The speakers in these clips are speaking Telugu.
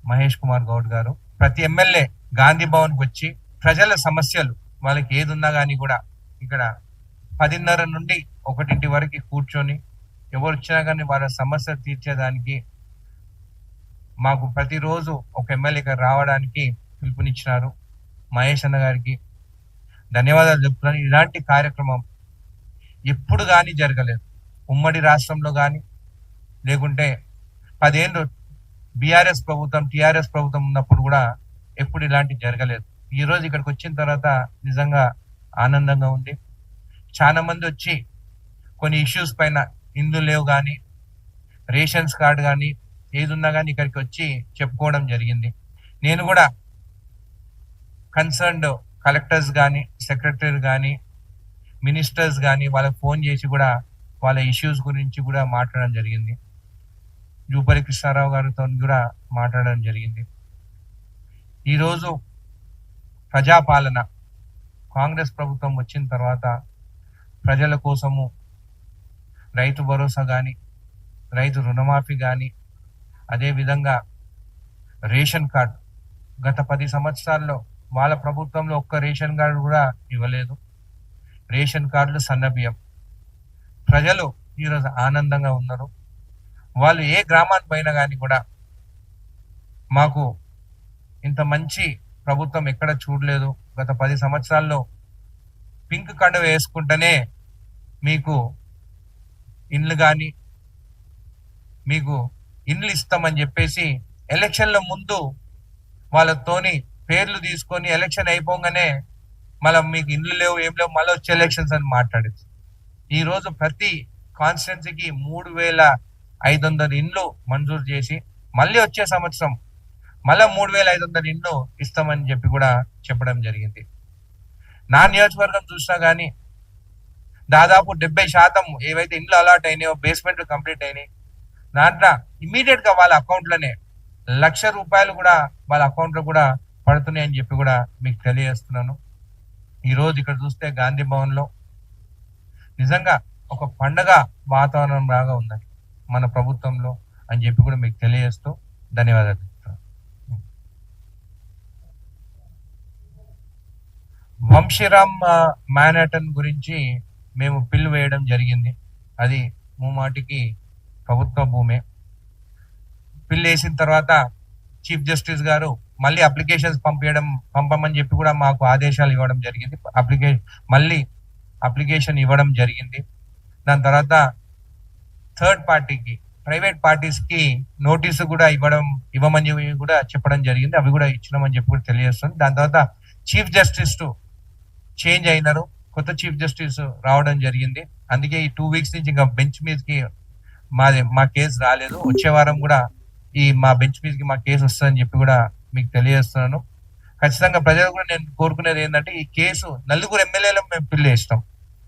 మహేష్ కుమార్ గౌడ్ గారు ప్రతి ఎమ్మెల్యే గాంధీ భవన్కి వచ్చి ప్రజల సమస్యలు వాళ్ళకి ఏది ఉన్నా కానీ కూడా ఇక్కడ 10:30 నుండి 1 వరకు కూర్చొని ఎవరు వచ్చినా కానీ వాళ్ళ సమస్యలు తీర్చేదానికి మాకు ప్రతిరోజు ఒక ఎమ్మెల్యే రావడానికి పిలుపునిచ్చినారు. మహేష్ అన్న గారికి ధన్యవాదాలు చెప్తున్నాను. ఇలాంటి కార్యక్రమం ఎప్పుడు కానీ జరగలేదు ఉమ్మడి రాష్ట్రంలో కానీ, లేకుంటే 10 ఏళ్ళు బీఆర్ఎస్ ప్రభుత్వం టిఆర్ఎస్ ప్రభుత్వం ఉన్నప్పుడు కూడా ఎప్పుడు ఇలాంటి జరగలేదు. ఈ రోజు ఇక్కడికి వచ్చిన తర్వాత నిజంగా ఆనందంగా ఉంది. చాలా మంది వచ్చి కొన్ని ఇష్యూస్ పైన ఇండ్లు లేవు కానీ, రేషన్స్ కార్డు కానీ, ఏది ఉన్నా కానీ ఇక్కడికి వచ్చి చెప్పుకోవడం జరిగింది. నేను కూడా కన్సర్న్డ్ కలెక్టర్స్ కానీ, సెక్రటరీ కానీ, మినిస్టర్స్ కానీ వాళ్ళకి ఫోన్ చేసి కూడా వాళ్ళ ఇష్యూస్ గురించి కూడా మాట్లాడడం జరిగింది. జూపల్లి కృష్ణారావు గారితో కూడా మాట్లాడడం జరిగింది. ఈరోజు ప్రజాపాలన కాంగ్రెస్ ప్రభుత్వం వచ్చిన తర్వాత ప్రజల కోసము రైతు భరోసా కానీ, రైతు రుణమాఫీ కానీ, అదేవిధంగా రేషన్ కార్డు గత 10 సంవత్సరాల్లో వాళ్ళ ప్రభుత్వంలో ఒక్క రేషన్ కార్డు కూడా ఇవ్వలేదు. రేషన్ కార్డులు, సన్నబియ్యం, ప్రజలు ఈరోజు ఆనందంగా ఉన్నారు. వాళ్ళు ఏ గ్రామానికి పోయినా కానీ కూడా మాకు ఇంత మంచి ప్రభుత్వం ఎక్కడ చూడలేదు, గత 10 సంవత్సరాల్లో పింక్ కండువ వేసుకుంటేనే మీకు ఇండ్లు కానీ, మీకు ఇండ్లు ఇస్తామని చెప్పేసి ఎలక్షన్ల ముందు వాళ్ళతోని పేర్లు తీసుకొని ఎలక్షన్ అయిపోగానే మళ్ళీ మీకు ఇండ్లు లేవు, ఏం లేవు, మళ్ళీ వచ్చే ఎలక్షన్స్ అని మాట్లాడేది. ఈ రోజు ప్రతి కాన్స్టిట్యున్సీకి 3,500 ఇండ్లు మంజూరు చేసి మళ్ళీ వచ్చే సంవత్సరం మళ్ళీ 3,500 ఇండ్లు ఇస్తామని చెప్పి కూడా చెప్పడం జరిగింది. నా నియోజకవర్గం చూసినా కానీ దాదాపు 70% ఏవైతే ఇండ్లు అలాట్ అయినాయో, బేస్మెంట్ కంప్లీట్ అయినాయి. దాంట్లో ఇమీడియట్ గా వాళ్ళ అకౌంట్లోనే ₹1,00,000 కూడా వాళ్ళ అకౌంట్ లో కూడా పడుతున్నాయి అని చెప్పి కూడా మీకు తెలియజేస్తున్నాను. ఈ రోజు ఇక్కడ చూస్తే గాంధీ భవన్ లో నిజంగా ఒక పండగ వాతావరణం లాగా ఉందండి మన ప్రభుత్వంలో అని చెప్పి కూడా మీకు తెలియజేస్తూ ధన్యవాదాలు. వంశీరామ్ మ్యాన్హాటన్ గురించి మేము పిల్లు వేయడం జరిగింది. అది మూమాటికి ప్రభుత్వ భూమే. పిల్లు వేసిన తర్వాత చీఫ్ జస్టిస్ గారు మళ్ళీ అప్లికేషన్స్ పంపమని చెప్పి కూడా మాకు ఆదేశాలు ఇవ్వడం జరిగింది. అప్లికేషన్ ఇవ్వడం జరిగింది. దాని తర్వాత థర్డ్ పార్టీకి, ప్రైవేట్ పార్టీస్ కి నోటీసు కూడా ఇవ్వమని కూడా చెప్పడం జరిగింది. అవి కూడా ఇచ్చినామని చెప్పి కూడా తెలియజేస్తుంది. దాని తర్వాత చీఫ్ జస్టిస్ చేంజ్ అయినారు, కొత్త చీఫ్ జస్టిస్ రావడం జరిగింది. అందుకే ఈ 2 వీక్స్ నుంచి ఇంకా బెంచ్ మీదకి మా కేసు రాలేదు. వచ్చే వారం కూడా మా బెంచ్ మీదకి మా కేసు వస్తుందని చెప్పి కూడా మీకు తెలియజేస్తున్నాను. ఖచ్చితంగా ప్రజలు కూడా నేను కోరుకునేది ఏంటంటే, ఈ కేసు 4 ఎమ్మెల్యేలు మేము పిల్లు వేస్తాం.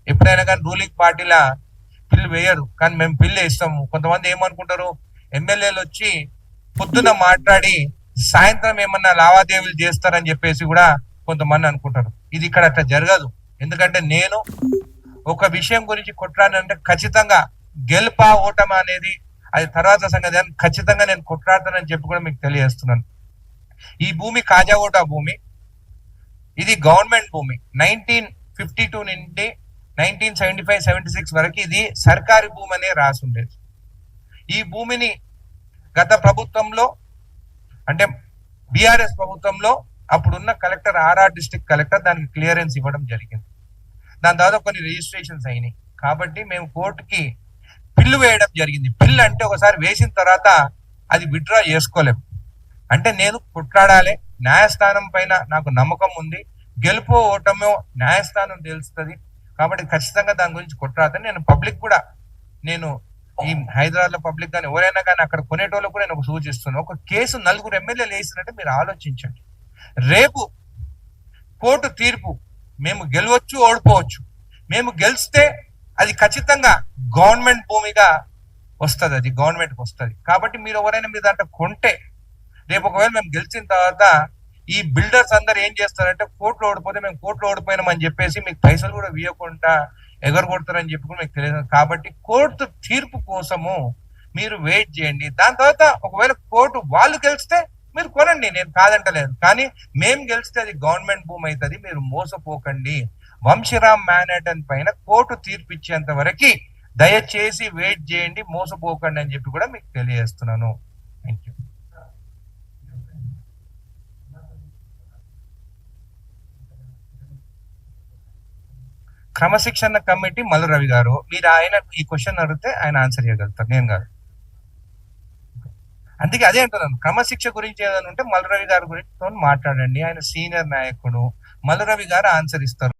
ఎప్పుడైనా కానీ రూలింగ్ పార్టీలా పిల్లు వేయరు, కానీ మేము పిల్లు వేస్తాము. కొంతమంది ఏమనుకుంటారు, ఎమ్మెల్యేలు వచ్చి పొద్దున మాట్లాడి సాయంత్రం ఏమన్నా లావాదేవీలు చేస్తారని చెప్పేసి కూడా కొంతమంది అనుకుంటారు. ఇది ఇక్కడ అట్లా జరగదు. ఎందుకంటే నేను ఒక విషయం గురించి కొట్లాడానంటే ఖచ్చితంగా గెలుపా ఓటమా అనేది అది తర్వాత సంగతి, ఖచ్చితంగా నేను కొట్లాడతానని చెప్పి కూడా మీకు తెలియజేస్తున్నాను. ఈ భూమి కాజాగోట భూమి, ఇది గవర్నమెంట్ భూమి. 1952 నుండి 1975-76 వరకు ఇది సర్కారీ భూమి అనే రాసి ఉండేది. ఈ భూమిని గత ప్రభుత్వంలో అంటే బీఆర్ఎస్ ప్రభుత్వంలో అప్పుడున్న కలెక్టర్, ఆర్ఆర్ డిస్ట్రిక్ట్ కలెక్టర్ దానికి క్లియరెన్స్ ఇవ్వడం జరిగింది. దాని తర్వాత కొన్ని రిజిస్ట్రేషన్స్ అయినాయి. కాబట్టి మేము కోర్టుకి పిల్లు వేయడం జరిగింది. పిల్లు అంటే ఒకసారి వేసిన తర్వాత అది విత్డ్రా చేసుకోలేము. అంటే నేను కొట్లాడాలి, న్యాయస్థానం పైన నాకు నమ్మకం ఉంది, గెలుపో ఓటమో న్యాయస్థానం తెలుస్తుంది. కాబట్టి ఖచ్చితంగా దాని గురించి కొట్లాడతాను. నేను పబ్లిక్ కూడా, నేను ఈ హైదరాబాద్ లో పబ్లిక్ కానీ ఎవరైనా కానీ అక్కడ కొనేటోళ్ళకు కూడా నేను ఒక సూచిస్తున్నాను. ఒక కేసు 4 ఎమ్మెల్యేలు వేసినట్టే మీరు ఆలోచించండి. రేపు కోర్టు తీర్పు మేము గెలవచ్చు, ఓడిపోవచ్చు. మేము గెలిస్తే అది ఖచ్చితంగా గవర్నమెంట్ భూమిగా వస్తుంది, అది గవర్నమెంట్కి వస్తుంది. కాబట్టి మీరు ఎవరైనా మీరు దాంట్లో కొంటే రేపు ఒకవేళ మేము గెలిచిన తర్వాత ఈ బిల్డర్స్ అందరు ఏం చేస్తారంటే, కోర్టులో ఓడిపోతే మేము కోర్టులో ఓడిపోయినామని చెప్పేసి మీకు పైసలు కూడా ఇవ్వకుండా ఎగరగొడతారని చెప్పి కూడా మీకు తెలియదు. కాబట్టి కోర్టు తీర్పు కోసము మీరు వెయిట్ చేయండి. దాని తర్వాత ఒకవేళ కోర్టు వాళ్ళు గెలిస్తే మీరు కొనండి, నేను కాదంటలేదు. కానీ మేం గెలిస్తే అది గవర్నమెంట్ భూమి అవుతుంది, మీరు మోసపోకండి. వంశీరామ్ మ్యానటన్ పైన కోర్టు తీర్పు ఇచ్చేంత వరకు దయచేసి వెయిట్ చేయండి, మోసపోకండి అని చెప్పి కూడా మీకు తెలియజేస్తున్నాను. Thank you. క్రమశిక్షణ కమిటీ మల్లు రవి గారు, మీరు ఆయన ఈ క్వశ్చన్ అడిగితే ఆయన ఆన్సర్ చేయగలుగుతారు, నేను కాదు. అందుకే అదే అంటున్నాను, క్రమశిక్ష గురించి ఏదైనా ఉంటే మల్లు రవి గారి గురించి మాట్లాడండి, ఆయన సీనియర్ నాయకుడు, మల్లు రవి గారు ఆన్సర్ ఇస్తారు.